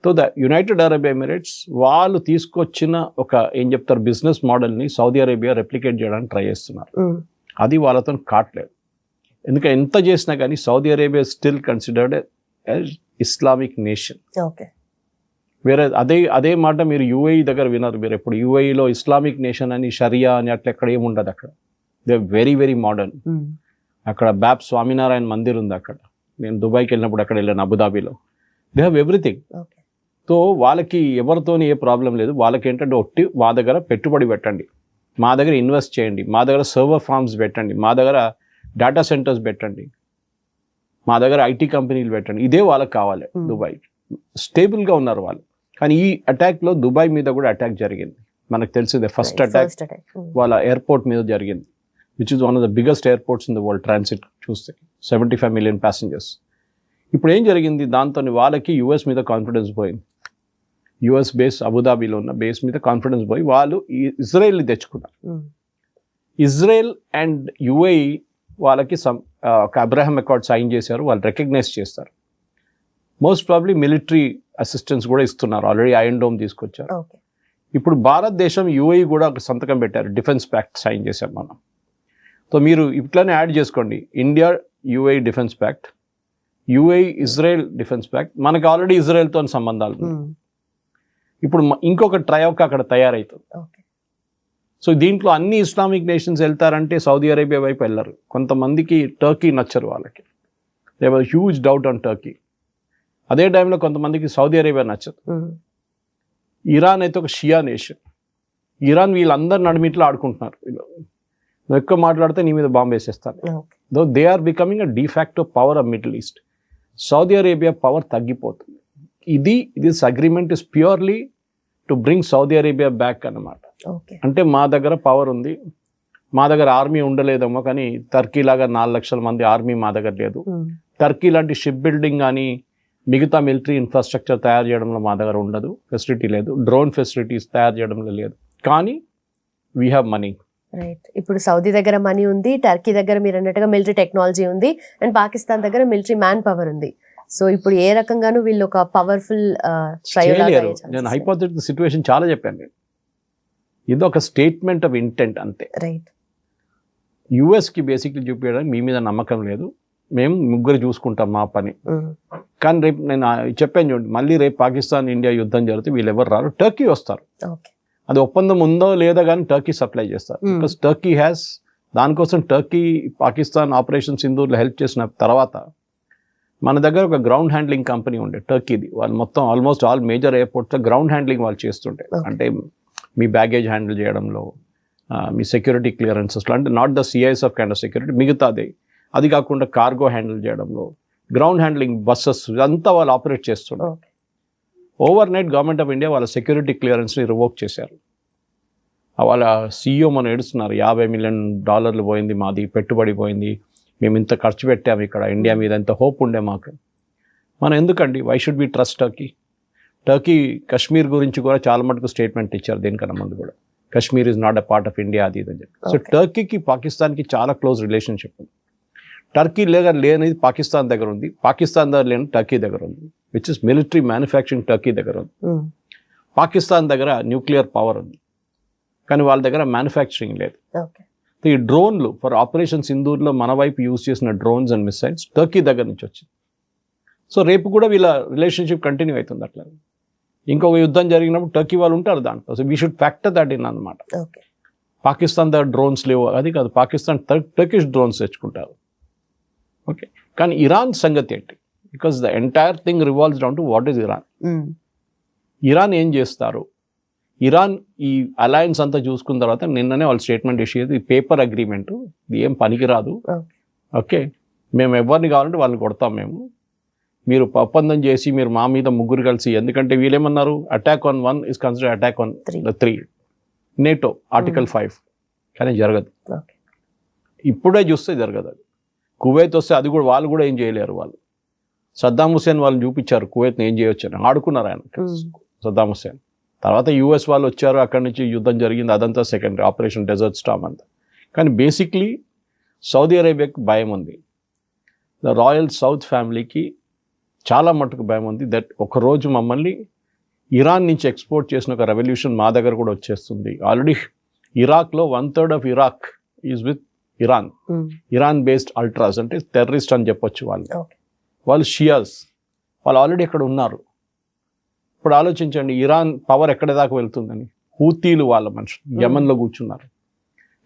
C: So the United Arab Emirates వాళ్ళు తీసుకొచ్చిన ఒక ఏం చెప్తారు బిజినెస్ మోడల్ని సౌదీ అరేబియా రెప్లికేట్ చేయడానికి ట్రై చేస్తున్నారు. అది వాళ్ళతో కాట్లేదు. ఎందుకంటే ఎంత చేసినా కానీ Saudi Arabia still considered as Islamic nation. వేరే అదే మాట మీరు యూఏఈ దగ్గర విన్నారు. మీరు ఎప్పుడు యూఏఈలో ఇస్లామిక్ నేషన్ అని, షరియా అని అట్లా ఎక్కడ ఏముండదు. అక్కడ దే వెరీ వెరీ మోడర్న్. అక్కడ బ్యాబ్ స్వామినారాయణ మందిర్ ఉంది అక్కడ. నేను దుబాయ్కి వెళ్ళినప్పుడు అక్కడ వెళ్ళాను, అబుదాబీలో. They have everything. సో వాళ్ళకి ఎవరితోని ఏ ప్రాబ్లం లేదు. వాళ్ళకి ఏంటంటే ఒట్టి మా దగ్గర పెట్టుబడి పెట్టండి, మా దగ్గర ఇన్వెస్ట్ చేయండి, మా దగ్గర సర్వర్ ఫార్మ్స్ పెట్టండి, మా దగ్గర డేటా సెంటర్స్ పెట్టండి, మా దగ్గర ఐటీ కంపెనీలు పెట్టండి. ఇదే వాళ్ళకి కావాలి. దుబాయ్ స్టేబుల్గా ఉన్నారు వాళ్ళు. కానీ ఈ అటాక్లో దుబాయ్ మీద కూడా అటాక్ జరిగింది. మనకు తెలిసిందే ఫస్ట్ అటాక్ వాళ్ళ ఎయిర్పోర్ట్ మీద జరిగింది, which is one of the biggest airports in the world. Transit చూస్తే 75 million passengers. ఇప్పుడు ఏం జరిగింది, దాంతో వాళ్ళకి యుఎస్ మీద కాన్ఫిడెన్స్ పోయింది. యుఎస్ బేస్ అబుదాబీలో ఉన్న బేస్ మీద కాన్ఫిడెన్స్ పోయి వాళ్ళు ఇజ్రాయెల్ని తెచ్చుకున్నారు. ఇజ్రాయెల్ అండ్ యుఏఈ వాళ్ళకి ఒక అబ్రహాం అకార్డ్ సైన్ చేశారు, వాళ్ళు రికగ్నైజ్ చేస్తారు. మోస్ట్ ప్రాబ్లీ మిలిటరీ అసిస్టెన్స్ కూడా ఇస్తున్నారు, ఆల్రెడీ ఐరన్ డోమ్ తీసుకొచ్చారు.
B: ఓకే.
C: ఇప్పుడు భారతదేశం యుఏఈ కూడా ఒక సంతకం పెట్టారు, డిఫెన్స్ ప్యాక్ట్ సైన్ చేశాం మనం. సో మీరు ఇట్లానే యాడ్ చేసుకోండి, India UAE defence pact, UAE Israel defence pact. మనకి ఆల్రెడీ ఇజ్రాయెల్తో సంబంధాలు ఉన్నాయి. ఇప్పుడు ఇంకొక ట్రయోక్ అక్కడ తయారవుతుంది.
B: ఓకే.
C: సో దీంట్లో అన్ని ఇస్లామిక్ నేషన్స్ వెళ్తారంటే సౌదీ అరేబియా వైపు వెళ్ళరు. కొంతమందికి టర్కీ నచ్చరు, వాళ్ళకి they was huge doubt on Turkey. అదే టైంలో కొంతమందికి సౌదీ అరేబియా నచ్చదు. ఇరాన్ అయితే ఒక షియా నేషన్. ఇరాన్ వీళ్ళందరు నడిమిట్లో ఆడుకుంటున్నారు, వీళ్ళు నువ్వు ఎక్కువ మాట్లాడితే నీ మీద బాంబు వేసేస్తాను. Though they are becoming a de facto power of Middle East. Saudi Arabia power తగ్గిపోతుంది. This agreement is purely to bring Saudi Arabia back అన్నమాట. అంటే మా దగ్గర పవర్ ఉంది, మా దగ్గర ఆర్మీ ఉండలేదేమో, కానీ టర్కీ లాగా 4 లక్షల మంది ఆర్మీ మా దగ్గర లేదు. టర్కీ లాంటి షిప్ బిల్డింగ్ కానీ మిగతా మిలిటరీ ఇన్ఫ్రాస్ట్రక్చర్ తయారు చేయడంలో మా దగ్గర ఉండదు, ఫెసిలిటీ లేదు. డ్రోన్ ఫెసిలిటీస్ తయారు చేయడంలో లేదు, కానీ వీ హ్యావ్ మనీ.
B: రైట్. ఇప్పుడు సౌదీ దగ్గర మనీ ఉంది, టర్కీ దగ్గర మీరు అన్నట్టుగా మిలిటరీ టెక్నాలజీ ఉంది, అండ్ పాకిస్తాన్ దగ్గర మిలిటరీ మ్యాన్ పవర్ ఉంది. సో ఇప్పుడు ఏ రకంగానూ వీళ్ళు ఒక పవర్ఫుల్
C: నేను హైపోథెటికల్ సిచ్యువేషన్ చాలా చెప్పాను. ఇది ఒక స్టేట్మెంట్ ఆఫ్ ఇంటెంట్ అంతే.
B: రైట్.
C: యుఎస్కి బేసిక్లీ చూపించడానికి మీ మీద నమ్మకం లేదు, మేము ముగ్గురు చూసుకుంటాం మా పని. కానీ రేపు నేను చెప్పాను చూడండి, మళ్ళీ రేపు పాకిస్తాన్ ఇండియా యుద్ధం జరిగితే వీళ్ళు ఎవరు రారు, టర్కీ వస్తారు. అది ఒప్పందం ఉందో లేదో కానీ టర్కీ సప్లై చేస్తారు. బికాస్ టర్కీ హ్యాస్, దానికోసం టర్కీ పాకిస్తాన్ ఆపరేషన్ సింధూర్లో హెల్ప్ చేసిన తర్వాత మన దగ్గర ఒక గ్రౌండ్ హ్యాండ్లింగ్ కంపెనీ ఉండే టర్కీది. వాళ్ళు మొత్తం ఆల్మోస్ట్ ఆల్ మేజర్ ఎయిర్పోర్ట్స్లో గ్రౌండ్ హ్యాండ్లింగ్ వాళ్ళు చేస్తుంటే, అంటే మీ బ్యాగేజ్ హ్యాండిల్ చేయడంలో, మీ సెక్యూరిటీ క్లియరెన్సెస్లో, అంటే not the CISF kind of security, మిగతాది. అది కాకుండా కార్గో హ్యాండిల్ చేయడంలో, గ్రౌండ్ హ్యాండ్లింగ్ బస్సెస్ ఇదంతా వాళ్ళు ఆపరేట్ చేస్తున్నారు. Over night government of India వాళ్ళ సెక్యూరిటీ క్లియరెన్స్ని రివోక్ చేశారు. వాళ్ళ సీఈఓ మనం ఏడుస్తున్నారు, $50 మిలియన్ పోయింది, మాది పెట్టుబడి పోయింది, మేము ఇంత ఖర్చు పెట్టాము ఇక్కడ ఇండియా మీద, ఎంత హోప్ ఉండే మాకు. మనం ఎందుకండి, why should be trust Turkey? Turkey Kashmir గురించి కూడా చాలా మటుకు స్టేట్మెంట్ ఇచ్చారు దీనికన్నా ముందు కూడా, Kashmir is not a part of India అది ఇదని చెప్పి. సో టర్కీకి పాకిస్తాన్కి చాలా క్లోజ్ రిలేషన్షిప్ ఉంది. టర్కీ లేనిది పాకిస్తాన్ దగ్గర ఉంది, పాకిస్తాన్ దగ్గర లేని టర్కీ దగ్గర ఉంది, which is military manufacturing Turkey దగ్గర ఉంది. పాకిస్తాన్ దగ్గర న్యూక్లియర్ పవర్ ఉంది, కానీ వాళ్ళ దగ్గర మ్యానుఫ్యాక్చరింగ్ లేదు. ఈ డ్రోన్లు ఫర్ ఆపరేషన్ సింధూర్లో మన వైపు యూజ్ చేసిన డ్రోన్స్ అండ్ మిసైల్స్ టర్కీ దగ్గర నుంచి వచ్చింది. సో రేపు కూడా వీళ్ళ రిలేషన్షిప్ కంటిన్యూ అవుతుంది అట్లా. ఇంకొక యుద్ధం జరిగినప్పుడు టర్కీ వాళ్ళు ఉంటారు దాంట్లో. So we should factor that in అనమాట. పాకిస్తాన్ దగ్గర డ్రోన్స్ లేవు అది కాదు, పాకిస్తాన్ టర్కిష్ డ్రోన్స్ తెచ్చుకుంటారు. ఓకే, కానీ ఇరాన్ సంగతి ఏంటి? Because the entire thing revolves down to what is Iran. Iran ఏం చేస్తారు? ఇరాన్ ఈ అలయన్స్ అంతా చూసుకున్న తర్వాత నిన్ననే వాళ్ళు స్టేట్మెంట్ ఇష్యూ చేసి, ఈ పేపర్ అగ్రిమెంట్ ఇది ఏం పనికిరాదు, ఓకే మేము ఎవరిని కావాలంటే వాళ్ళని కొడతాం, మీరు ఒప్పందం చేసి మీరు మా మీద ముగ్గురు కలిసి, ఎందుకంటే వీళ్ళేమన్నారు, attack on 1 is consider attack on 3 NATO article 5, కానీ జరగదు. ఇప్పుడే చూస్తే జరగదు. అది కువైత్ వస్తే అది కూడా వాళ్ళు కూడా ఏం చేయలేరు. వాళ్ళు సద్దాం హుసేన్ వాళ్ళు చూపించారు కువైత్ని ఏం చేయొచ్చు అని, ఆడుకున్నారు ఆయన సద్దాం హుసేన్. తర్వాత యూఎస్ వాళ్ళు వచ్చారు, అక్కడి నుంచి యుద్ధం జరిగింది, అదంతా సెకండరీ, ఆపరేషన్ డెజర్ట్ స్టార్మ్ అంతా. కానీ బేసిక్లీ సౌదీ అరేబియాకి భయం ఉంది, ద రాయల్ సౌత్ ఫ్యామిలీకి చాలా మటుకు భయం ఉంది దట్ ఒకరోజు మమ్మల్ని ఇరాన్ నుంచి ఎక్స్పోర్ట్ చేసిన ఒక రెవల్యూషన్ మా దగ్గర కూడా వచ్చేస్తుంది. ఆల్రెడీ ఇరాక్లో 1/3 of Iraq is with Iran, Iran based ultras, అంటే టెర్రరిస్ట్ అని చెప్పొచ్చు. వాళ్ళు షియాస్, వాళ్ళు ఆల్రెడీ అక్కడ ఉన్నారు. ఇప్పుడు ఆలోచించండి, ఇరాన్ పవర్ ఎక్కడ దాకా వెళ్తుందని. హూతీలు వాళ్ళ మనుషులు యమన్లో కూర్చున్నారు,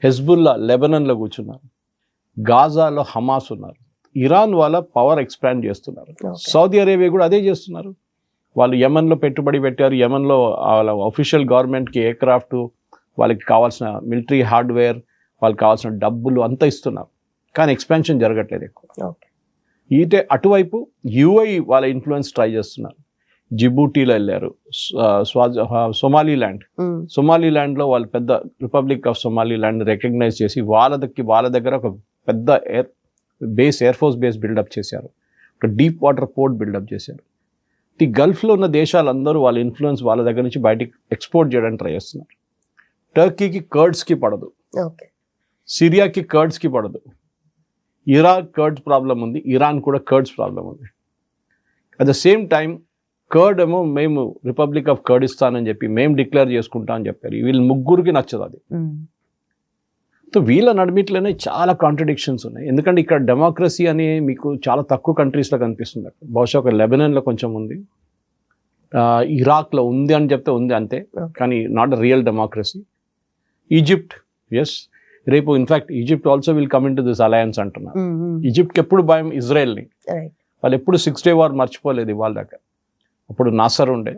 C: హెజ్బుల్లా లెబనన్లో కూర్చున్నారు, గాజాలో హమాస్ ఉన్నారు. ఇరాన్ వాళ్ళ పవర్ ఎక్స్పాండ్ చేస్తున్నారు. సౌదీ అరేబియా కూడా అదే చేస్తున్నారు. వాళ్ళు యమన్లో పెట్టుబడి పెట్టారు, యమన్లో వాళ్ళ అఫీషియల్ గవర్నమెంట్కి ఎయిర్క్రాఫ్ట్, వాళ్ళకి కావాల్సిన మిలిటరీ హార్డ్వేర్, వాళ్ళకి కావాల్సిన డబ్బులు అంతా ఇస్తున్నారు, కానీ ఎక్స్పాన్షన్ జరగట్లేదు ఎక్కువ. ఈటే అటువైపు యుఏఈ వాళ్ళ ఇన్ఫ్లుయెన్స్ ట్రై చేస్తున్నారు. జిబూటీలో వెళ్ళారు, సొమాలీల్యాండ్లో వాళ్ళు పెద్ద రిపబ్లిక్ ఆఫ్ సొమాలీల్యాండ్ రికగ్నైజ్ చేసి వాళ్ళ దగ్గర ఒక పెద్ద ఎయిర్ ఫోర్స్ బేస్ బిల్డప్ చేశారు, ఒక డీప్ వాటర్ పోర్ట్ బిల్డప్ చేశారు. ఈ గల్ఫ్లో ఉన్న దేశాలందరూ వాళ్ళ ఇన్ఫ్లుయెన్స్ వాళ్ళ దగ్గర నుంచి బయటికి ఎక్స్పోర్ట్ చేయడానికి ట్రై చేస్తున్నారు. టర్కీకి కర్డ్స్కి పడదు, సిరియాకి కర్డ్స్కి పడదు, ఇరాక్ కర్డ్స్ ప్రాబ్లం ఉంది, ఇరాన్ కూడా కర్డ్స్ ప్రాబ్లం ఉంది. At the same time curd ఏమో మేము రిపబ్లిక్ ఆఫ్ కర్డిస్తాన్ అని చెప్పి మేము డిక్లేర్ చేసుకుంటాం అని చెప్పారు. వీళ్ళు ముగ్గురికి నచ్చదు అది. సో వీళ్ళ నడిమిట్లోనే చాలా కాంట్రడిక్షన్స్ ఉన్నాయి. ఎందుకంటే ఇక్కడ డెమోక్రసీ అని మీకు చాలా తక్కువ కంట్రీస్లో కనిపిస్తుంది. బహుశా ఒక లెబనాన్లో కొంచెం ఉంది, ఇరాక్లో ఉంది అని చెప్తే ఉంది అంతే, కానీ not a real democracy. Egypt, yes, రేపు in fact Egypt also will come into this alliance అంటున్నారు. ఈజిప్ట్కి ఎప్పుడు భయం ఇజ్రాయెల్ని, వాళ్ళు ఎప్పుడు 6 Day War మర్చిపోలేదు ఇవాళ దాకా. అప్పుడు నాసర్ ఉండే,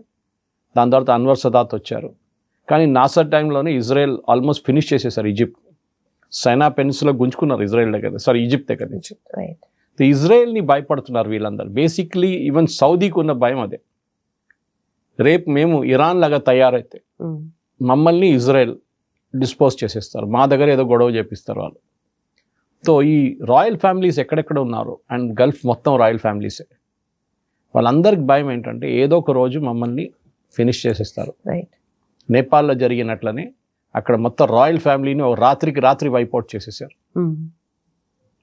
C: దాని తర్వాత అన్వర్ సదాత్ వచ్చారు. కానీ నాసర్ టైంలోనే ఇజ్రాయెల్ ఆల్మోస్ట్ ఫినిష్ చేసేసారు ఈజిప్ట్. సైనా పెనిన్సులా గుంజుకున్నారు ఇజ్రాయెల్ దగ్గర, సారీ ఈజిప్ట్ దగ్గర నుంచి. ఇజ్రాయెల్ని భయపడుతున్నారు వీళ్ళందరూ. బేసిక్లీ ఈవెన్ సౌదీకి ఉన్న భయం అదే. రేపు మేము ఇరాన్ లాగా తయారైతే మమ్మల్ని ఇజ్రాయెల్ డిస్పోజ్ చేసేస్తారు, మా దగ్గర ఏదో గొడవ చేపిస్తారు వాళ్ళు. సో ఈ రాయల్ ఫ్యామిలీస్ ఎక్కడెక్కడ ఉన్నారు, అండ్ గల్ఫ్ మొత్తం రాయల్ ఫ్యామిలీసే, వాళ్ళందరికి భయం ఏంటంటే ఏదో ఒక రోజు మమ్మల్ని ఫినిష్ చేసేస్తారు. నేపాల్లో జరిగినట్లనే అక్కడ మొత్తం రాయల్ ఫ్యామిలీని ఒక రాత్రికి రాత్రి వైపౌట్ చేసేసారు.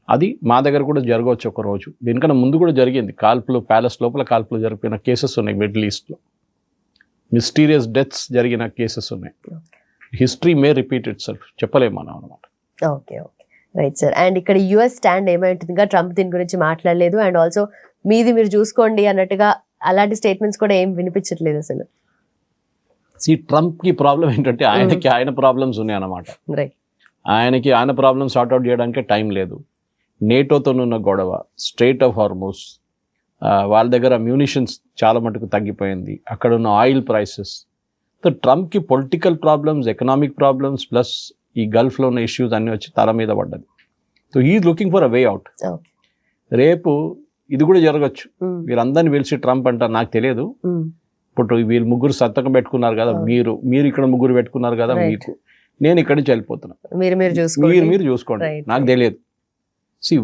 C: అది మా దగ్గర కూడా జరగవచ్చు ఒక రోజు. దీనికన్నా ముందు కూడా జరిగింది కాల్పులు, ప్యాలెస్ లోపల కాల్పులు జరిపిన కేసెస్ ఉన్నాయి మిడిల్ ఈస్ట్లో. మిస్టీరియస్ డెత్స్ జరిగిన కేసెస్ ఉన్నాయి. History May repeat it self, చెప్పలేము మనం అనమాట.
B: Okay okay, right sir. And ఇక్కడ యుఎస్ స్టాండ్ ఏమైంటుంది? ఇంకా ట్రంప్ దీని గురించి మాట్లాడలేదు, అండ్ ఆల్సో మీది మీరు చూసుకోండి అన్నట్టుగా అలాంటి స్టేట్మెంట్స్ కూడా ఏం వినిపించట్లేదు అసలు.
C: ట్రంప్కి ప్రాబ్లం ఏంటంటే ఆయనకి ఆయన ప్రాబ్లమ్స్ ఉన్నాయి అన్నమాట.
B: రైట్,
C: ఆయనకి ఆయన ప్రాబ్లమ్స్ సార్ట్అవుట్ చేయడానికి టైం లేదు. నేటోతోనున్న గొడవ, స్ట్రెయిట్ ఆఫ్ హార్మోస్, వాళ్ళ దగ్గర మ్యూనిషన్స్ చాలా మటుకు తగ్గిపోయింది, అక్కడ ఉన్న ఆయిల్ ప్రైసెస్. సో ట్రంప్కి political problems, economic problems, plus ఈ గల్ఫ్లో ఉన్న ఇష్యూస్ అన్నీ వచ్చి తల మీద పడ్డది. So he is looking for a way out. రేపు ఇది కూడా జరగచ్చు. వీళ్ళందరినీ పిలిచి ట్రంప్ అంటారు, నాకు తెలియదు, ఇప్పుడు వీళ్ళు ముగ్గురు సంతకం పెట్టుకున్నారు కదా, మీరు ఇక్కడ ముగ్గురు పెట్టుకున్నారు కదా, మీకు నేను ఇక్కడి నుంచి వెళ్ళిపోతున్నా, మీరు చూసుకోండి, నాకు తెలియదు.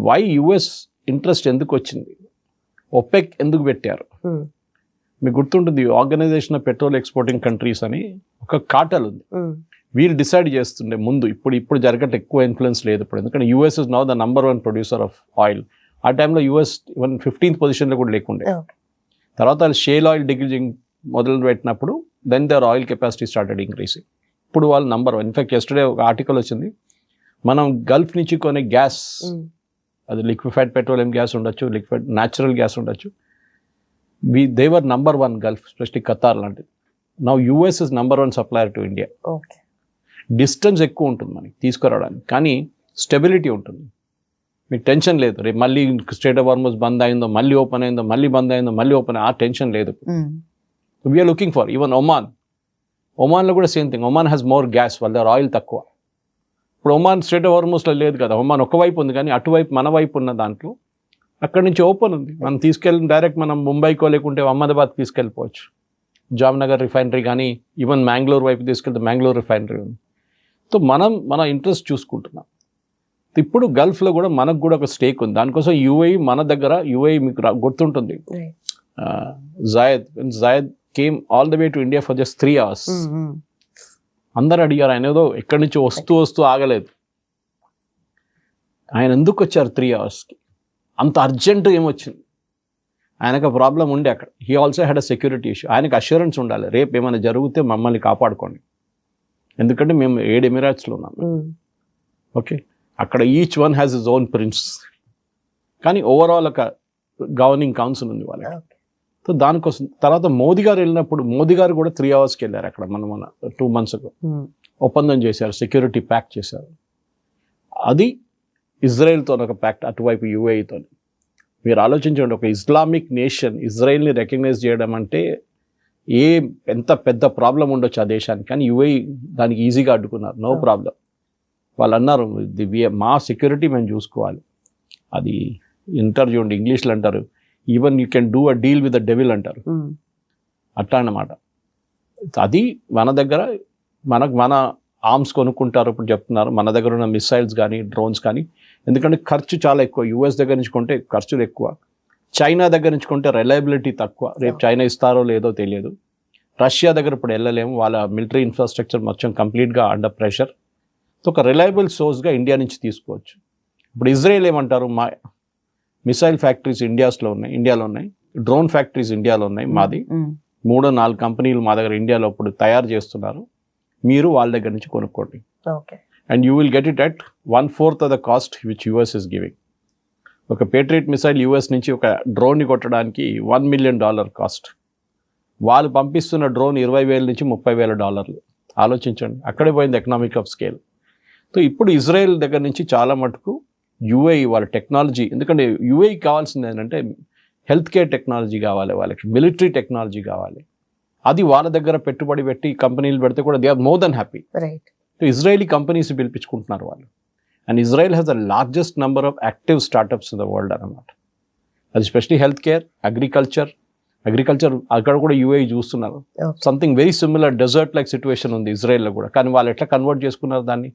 C: వై యుఎస్ ఇంట్రెస్ట్ ఎందుకు వచ్చింది, ఒపెక్ ఎందుకు పెట్టారు మీకు గుర్తుంటుంది. Organization of petrol exporting countries అని ఒక కార్టెల్ ఉంది. వీళ్ళు డిసైడ్ చేస్తుండే ముందు, ఇప్పుడు జరగట్టు ఎక్కువ ఇన్ఫ్లుయెన్స్ లేదు ఇప్పుడు, ఎందుకంటే US is now the #1 producer of oil. ఆ టైంలో యుఎస్ 15th పొజిషన్లో కూడా లేకుండే. తర్వాత వాళ్ళు షేల్ ఆయిల్ డిగ్రీజింగ్ మొదలు పెట్టినప్పుడు then their oil capacity started increasing. ఇప్పుడు వాళ్ళు #1. ఇన్ఫాక్ట్ ఎస్టర్డే ఒక ఆర్టికల్ వచ్చింది, మనం గల్ఫ్ నుంచి కొనే గ్యాస్, అది లిక్విఫైడ్ పెట్రోలియం గ్యాస్ ఉండొచ్చు, లిక్విడ్ న్యాచురల్ గ్యాస్ ఉండొచ్చు, దేవర్ #1 గల్ఫ్, స్పెషల్లీ ఖతార్ లాంటిది. Now US is #1 supplier to India. Distance ఎక్కువ ఉంటుంది మనకి తీసుకురావడానికి, కానీ స్టెబిలిటీ ఉంటుంది, మీకు టెన్షన్ లేదు. రేపు మళ్ళీ స్ట్రెయిట్ ఆఫ్ హార్మోస్ బంద్ అయిందో, మళ్ళీ ఓపెన్ అయిందో, మళ్ళీ బంద్ అయిందో, మళ్ళీ ఓపెన్, ఆ టెన్షన్ లేదు. వీఆర్ లుకింగ్ ఫర్ ఈవెన్ ఒమాన్లో కూడా same thing. Oman has more gas, వాళ్ళ దగ్గర ఆయిల్ తక్కువ. ఇప్పుడు ఒమాన్ స్ట్రెయిట్ ఆఫ్ హార్మోస్లో లేదు కదా, ఒమాన్ ఒకవైపు ఉంది, కానీ అటువైపు మన వైపు ఉన్న దాంట్లో అక్కడి నుంచి ఓపెన్ ఉంది. మనం తీసుకెళ్ళి డైరెక్ట్ మనం ముంబైకో లేకుంటే అహ్మదాబాద్ తీసుకెళ్ళిపోవచ్చు. జామ్నగర్ రిఫైనరీ కానీ, ఈవెన్ మ్యాంగ్లూర్ వైపు తీసుకెళ్తే మ్యాంగ్లూర్ రిఫైనరీ ఉంది. సో మన ఇంట్రెస్ట్ చూసుకుంటున్నాం. ఇప్పుడు గల్ఫ్లో కూడా మనకు కూడా ఒక స్టేక్ ఉంది. దానికోసం యుఏఈ మన దగ్గర, యుఏఈ మీకు గుర్తుంటుంది, Zayed came all the way to India for just 3 hours. అందరు అడిగారు, ఆయన ఏదో ఎక్కడి నుంచి వస్తూ ఆగలేదు. ఆయన ఎందుకు వచ్చారు 3 hours? అంత అర్జెంట్ ఏమొచ్చింది? ఆయనకు ప్రాబ్లం ఉండే అక్కడ. He also had a security issue. ఆయనకు అష్యూరెన్స్ ఉండాలి, రేపు ఏమైనా జరిగితే మమ్మల్ని కాపాడుకోండి, ఎందుకంటే మేము 7 ఎమిరేట్స్లో ఉన్నాం. ఓకే, అక్కడ each one has his own prince, కానీ ఓవరాల్ ఒక గవర్నింగ్ కౌన్సిల్ ఉంది వాళ్ళకి. సో దానికోసం తర్వాత మోదీ గారు వెళ్ళినప్పుడు, మోదీ గారు కూడా 3 hours వెళ్ళారు అక్కడ. మన 2 months ago ఒప్పందం చేశారు, సెక్యూరిటీ ప్యాక్ట్ చేశారు. అది ఇజ్రాయెల్తో ఒక ప్యాక్ట్, అటువైపు యుఏఈతో. మీరు ఆలోచించండి, ఒక ఇస్లామిక్ నేషన్ ఇజ్రాయెల్ని రికగ్నైజ్ చేయడం అంటే ఎంత పెద్ద ప్రాబ్లం ఉండొచ్చు ఆ దేశానికి, కానీ యుఏఈ దానికి ఈజీగా అడ్డుకున్నారు, నో ప్రాబ్లం. వాళ్ళు అన్నారు, మా సెక్యూరిటీ మేము చూసుకోవాలి. అది చూడండి, ఇంగ్లీష్లో అంటారు, even you can do a deal with the devil అంటారు, అట్లా అన్నమాట. అది మన దగ్గర మన ఆర్మ్స్ కొనుక్కుంటారు ఇప్పుడు చెప్తున్నారు, మన దగ్గర ఉన్న మిసైల్స్ కానీ డ్రోన్స్ కానీ. ఎందుకంటే ఖర్చు చాలా ఎక్కువ, యూఎస్ దగ్గర నుంచి కొంటే ఖర్చులు ఎక్కువ, చైనా దగ్గర నుంచి కొంటే రిలయబిలిటీ తక్కువ. రేపు చైనా ఇస్తారో లేదో తెలియదు. రష్యా దగ్గర ఇప్పుడు వెళ్ళలేము, వాళ్ళ మిలిటరీ ఇన్ఫ్రాస్ట్రక్చర్ మొత్తం కంప్లీట్గా అండర్ ప్రెషర్. సో ఒక రిలయబుల్ సోర్స్గా ఇండియా నుంచి తీసుకోవచ్చు. ఇప్పుడు ఇజ్రాయెల్ ఏమంటారు, మా మిసైల్ ఫ్యాక్టరీస్ ఇండియాలో ఉన్నాయి, డ్రోన్ ఫ్యాక్టరీస్ ఇండియాలో ఉన్నాయి, మాది 3-4 కంపెనీలు మా దగ్గర ఇండియాలో ఇప్పుడు తయారు చేస్తున్నారు, మీరు వాళ్ళ దగ్గర నుంచి కొనుక్కోండి, and you will get it at 1/4 of the cost which US is giving. ఒక పేట్రియట్ మిసైల్ యూఎస్ నుంచి ఒక డ్రోన్ని కొట్టడానికి $1 million కాస్ట్. వాళ్ళు పంపిస్తున్న డ్రోన్ $20,000 నుంచి $30,000. ఆలోచించండి, అక్కడే పోయింది ఎకనామిక్ ఆఫ్ స్కేల్. సో ఇప్పుడు ఇజ్రాయెల్ దగ్గర నుంచి చాలా మటుకు యుఏఈ వాళ్ళ టెక్నాలజీ, ఎందుకంటే యుఏఈ కావాల్సింది ఏంటంటే హెల్త్ కేర్ టెక్నాలజీ కావాలి, వాళ్ళకి మిలిటరీ టెక్నాలజీ కావాలి. అది వాళ్ళ దగ్గర పెట్టుబడి పెట్టి కంపెనీలు పెడితే కూడా they are more than happy. So Israeli companies పిలిపించుకుంటున్నారు వాళ్ళు. And Israel has the largest number of active startups in the world అన్నమాట. అది స్పెషలీ హెల్త్ కేర్, అగ్రికల్చర్ అక్కడ కూడా యూఏఈ చూస్తున్నారు. Something very similar desert like situation ఉంది ఇజ్రాయెల్లో కూడా, కానీ వాళ్ళు ఎట్లా కన్వర్ట్ చేసుకున్నారు దాన్ని.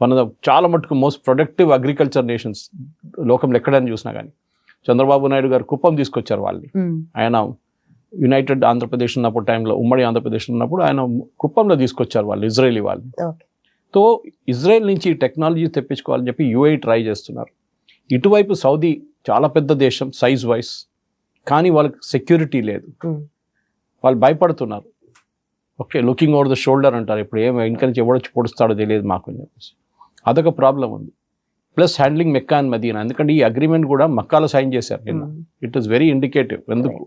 C: వన్ ఆఫ్ ద చాలా మటుకు మోస్ట్ ప్రొడక్టివ్ అగ్రికల్చర్ నేషన్స్ లోకంలో ఎక్కడైనా చూసినా కానీ. చంద్రబాబు నాయుడు గారు కుప్పం తీసుకొచ్చారు వాళ్ళని. ఆయన యునైటెడ్ ఆంధ్రప్రదేశ్ ఉన్నప్పుడు టైంలో, ఉమ్మడి ఆంధ్రప్రదేశ్ ఉన్నప్పుడు ఆయన కుప్పంలో తీసుకొచ్చారు వాళ్ళు, ఇజ్రాయలీ వాళ్ళని. సో ఇజ్రాయెల్ నుంచి టెక్నాలజీ తెప్పించుకోవాలని చెప్పి యూఏఈ ట్రై చేస్తున్నారు. ఇటువైపు సౌదీ చాలా పెద్ద దేశం సైజ్ వైజ్, కానీ వాళ్ళకి సెక్యూరిటీ లేదు, వాళ్ళు భయపడుతున్నారు. Okay, looking over the shoulder అంటారు, ఇప్పుడు ఏం ఇంకా నుంచి ఎవడొచ్చి పొడుస్తాడో తెలియదు మాకు అని చెప్పేసి అదొక ప్రాబ్లం ఉంది. ప్లస్ హ్యాండ్లింగ్ మెక్కా అండ్ మదీనా, ఎందుకంటే ఈ అగ్రిమెంట్ కూడా మక్కాలో సైన్ చేశారు నిన్న. It is very indicative. ఎందుకు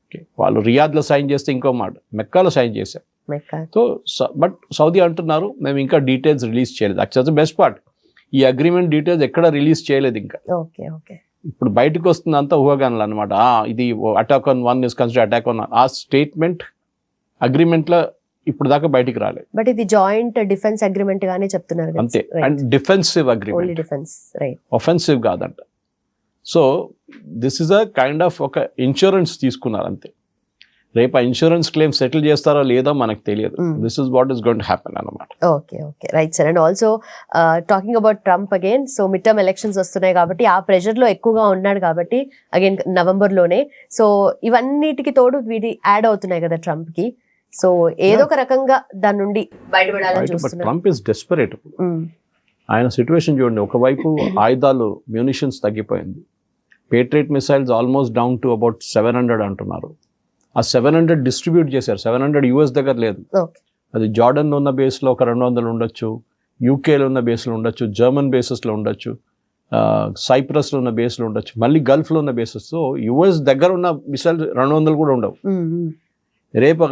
C: ఓకే, వాళ్ళు రియాద్లో సైన్ చేస్తే ఇంకో మాట, మెక్కాలో సైన్ చేశారు. సో బట్ సౌదీ అంటున్నారు మేము ఇంకా డీటెయిల్స్ రిలీజ్ చేయలేదు. యాక్చువల్ బెస్ట్ పార్ట్, ఈ అగ్రిమెంట్ డీటెయిల్స్ ఎక్కడ రిలీజ్ చేయలేదు ఇంకా. ఇప్పుడు బయటకు వస్తుంది అంతా ఊహాగానాలు అనమాట. ఇది attack on one is consider attack on, ఆ స్టేట్మెంట్ అగ్రిమెంట్లో ఇప్పుడు దాకా బయటికి రాలేదు.
B: బట్ ఇది జాయింట్ డిఫెన్స్ అగ్రిమెంట్ గానే చెప్తున్నారు
C: అంతే. అండ్ డిఫెన్సివ్ అగ్రిమెంట్, ఒఫెన్సివ్ కాదంట. So this is a kind of ఒక ఇన్సూరెన్స్ తీసుకున్నారు అంతే. రేపు ఆ ఇన్సూరెన్స్ క్లెయిమ్ సెటిల్ చేస్తారో లేదో మనకు తెలియదు. This is what is going to happen అన్నమాట.
B: Okay, right sir. And also talking about Trump again, so midterm elections వస్తున్నాయి కాబట్టి ఆ ప్రెషర్ లో ఎక్కువగా ఉన్నాడు కాబట్టి అగైన్ నవంబర్లోనే. సో ఇవన్నిటికి తోడు వీటి యాడ్ అవుతున్నాయి కదా ట్రంప్ కి. సో ఏదో ఒక రకంగా దాని నుండి బయటపడాలని చూస్తున్నారు.
C: Trump is desperate. ఆయన సిచ్యువేషన్ చూడండి, ఒకవైపు ఆయుధాలు మ్యూనిషన్స్ తగ్గిపోయింది, patriot missiles almost down to about 700 అంటున్నారు. ఆ 700 డిస్ట్రిబ్యూట్ చేశారు. 700 యూఎస్ దగ్గర లేదు, అది జార్డన్లో ఉన్న బేస్లో ఒక 200 ఉండొచ్చు, యూకేలో ఉన్న బేస్లో ఉండొచ్చు, జర్మన్ బేసెస్లో ఉండొచ్చు, సైప్రస్లో ఉన్న బేస్లో ఉండొచ్చు, మళ్ళీ గల్ఫ్లో ఉన్న బేసెస్. సో యూఎస్ దగ్గర ఉన్న మిసైల్ 200 కూడా ఉండవు. రేపు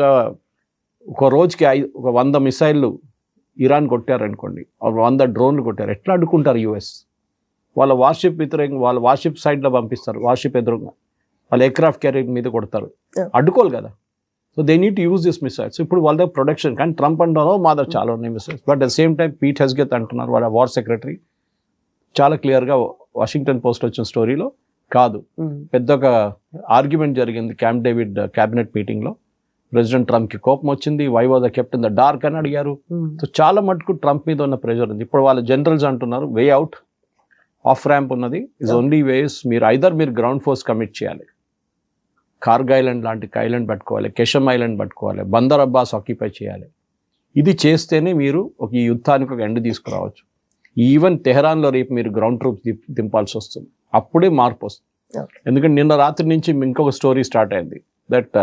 C: ఒక రోజుకి 100 మిసైళ్ళు ఇరాన్ కొట్టారనుకోండి, 100 డ్రోన్లు కొట్టారు, ఎట్లా అడ్డుకుంటారు యూఎస్? వాళ్ళ వార్షిప్ వ్యతిరేకంగా వాళ్ళ వార్షిప్ సైడ్లో పంపిస్తారు, వార్షిప్ ఎదురుగా వాళ్ళ ఎయిర్క్రాఫ్ట్ క్యారియర్ మీద కొడతారు, అడ్డుకోవాలి కదా. So they need to use this missiles. ఇప్పుడు వాళ్ళ ప్రొడక్షన్, కానీ ట్రంప్ అంటున్నారు మా దగ్గర చాలా ఉన్నాయి missiles. But at the same time Pete హెస్గెత్ అంటున్నారు, వాళ్ళ వార్ సెక్రటరీ, చాలా క్లియర్గా వాషింగ్టన్ పోస్ట్ వచ్చిన స్టోరీలో కాదు, పెద్ద ఒక ఆర్గ్యుమెంట్ జరిగింది క్యాంప్ డేవిడ్ క్యాబినెట్ మీటింగ్లో. ప్రెసిడెంట్ ట్రంప్కి కోపం వచ్చింది, why was the kept in the dark అని అడిగారు. సో చాలా మటుకు ట్రంప్ మీద ఉన్న ప్రెషర్ ఉంది. ఇప్పుడు వాళ్ళ జనరల్స్ అంటున్నారు వే అవుట్, ఆఫ్ ర్యాంప్ ఉన్నది, ఇస్ ఓన్లీ వేస్. మీరు గ్రౌండ్ ఫోర్స్ కమిట్ చేయాలి, కార్గ్ ఐలాండ్ లాంటి ఐలాండ్ పట్టుకోవాలి, కెషమ్ ఐలాండ్ పట్టుకోవాలి, బందర్ అబ్బాస్ ఆక్యుపై చేయాలి. ఇది చేస్తేనే మీరు ఒక ఈ యుద్ధానికి ఒక ఎండ్ తీసుకురావచ్చు. ఈవెన్ తెహరాన్లో రేపు మీరు గ్రౌండ్ ట్రూప్స్ దింపాల్సి వస్తుంది, అప్పుడే మార్పు వస్తుంది. ఎందుకంటే నిన్న రాత్రి నుంచి ఇంకొక స్టోరీ స్టార్ట్ అయింది, దట్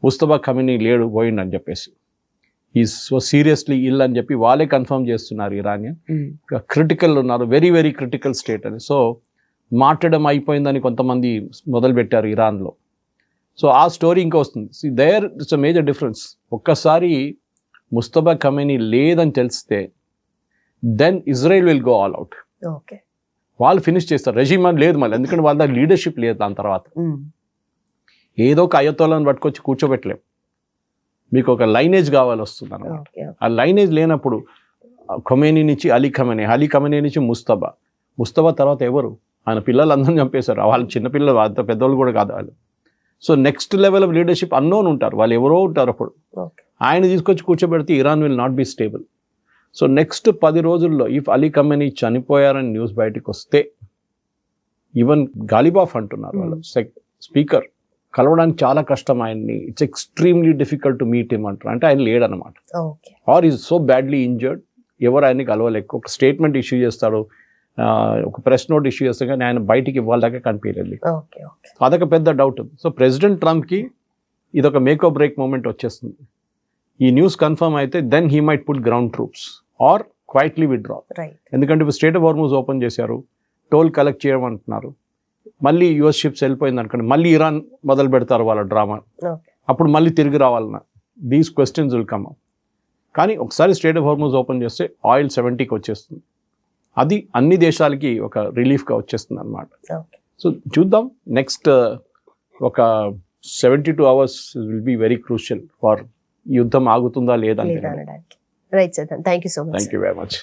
C: ముస్తఫా ఖమీనీ లేడు, పోయిండని చెప్పేసి, ఈ సో సీరియస్లీ ఇల్ అని చెప్పి వాళ్ళే కన్ఫర్మ్ చేస్తున్నారు. ఇరానియన్ క్రిటికల్ ఉన్నారు, వెరీ వెరీ క్రిటికల్ స్టేట్ అని. సో మాట్లాడడం అయిపోయిందని కొంతమంది మొదలుపెట్టారు ఇరాన్లో. సో ఆ స్టోరీ ఇంకా వస్తుంది. There it's a major difference. ఒక్కసారి ముస్తఫా ఖమీనీ లేదని తెలిస్తే then Israel will go all out. వాళ్ళు ఫినిష్ చేస్తారు, రెజీమ్ అని లేదు మళ్ళీ, ఎందుకంటే వాళ్ళ దగ్గర లీడర్షిప్ లేదు. దాని తర్వాత ఏదో ఒక అయ్యతోలను పట్టుకొచ్చి కూర్చోబెట్టలేం, మీకు ఒక లైనేజ్ కావాలి వస్తుంది అన్నమాట. ఆ లైనేజ్ లేనప్పుడు ఖమేనీ నుంచి అలీ ఖమేనీ నుంచి ముస్తఫా తర్వాత ఎవరు? ఆయన పిల్లలందరినీ చంపేశారు, వాళ్ళు చిన్నపిల్లలు, అంత పెద్దవాళ్ళు కూడా కాదు వాళ్ళు. So next level of leadership unknown ఉంటారు, వాళ్ళు ఎవరో ఉంటారు. అప్పుడు ఆయన తీసుకొచ్చి కూర్చోబెడితే Iran will not be stable. So next 10 రోజుల్లో ఇఫ్ అలీ ఖమేనీ చనిపోయారని న్యూస్ బయటకు వస్తే, ఈవెన్ గాలిబాఫ్ అంటున్నారు వాళ్ళు స్పీకర్, కలవడానికి చాలా కష్టం ఆయన్ని, it's extremely difficult to meet him అంటారు. అంటే ఆయన లేడనమాట, or is so badly injured, ఎవరు ఆయన్ని కలవలేక. ఒక స్టేట్మెంట్ ఇష్యూ చేస్తాడు, ఒక ప్రెస్ నోట్ ఇష్యూ చేస్తే కానీ ఆయన బయటికి ఇవ్వాలదాకా కనిపించలేదు.
B: Okay okay.
C: అదొక పెద్ద డౌట్ ఉంది. సో ప్రెసిడెంట్ ట్రంప్కి ఇదొక మేక్ ఆర్ బ్రేక్ మూమెంట్ వచ్చేస్తుంది. ఈ న్యూస్ కన్ఫర్మ్ అయితే then he might put ground troops or quietly withdraw. ఎందుకంటే ఇప్పుడు స్ట్రేట్ ఆఫ్ హార్మూజ్ ఓపెన్ చేశారు, టోల్ కలెక్ట్ చేయమంటున్నారు, మళ్ళీ యుఎస్ షిప్స్ వెళ్ళిపోయింది అనుకోండి, మళ్ళీ ఇరాన్ మొదలు పెడతారు వాళ్ళ డ్రామా, అప్పుడు మళ్ళీ తిరిగి రావాలన్నా these questions will come up. కానీ ఒకసారి స్ట్రేట్ ఆఫ్ హార్మూజ్ ఓపెన్ చేస్తే ఆయిల్ 70కి వచ్చేస్తుంది. అది అన్ని దేశాలకి ఒక రిలీఫ్గా వచ్చేస్తుంది అనమాట. సో చూద్దాం, నెక్స్ట్ ఒక 72 hours will be very crucial for యుద్ధం ఆగుతుందా లేదా.
B: Right sir, thank you so much.
C: Thank you very much.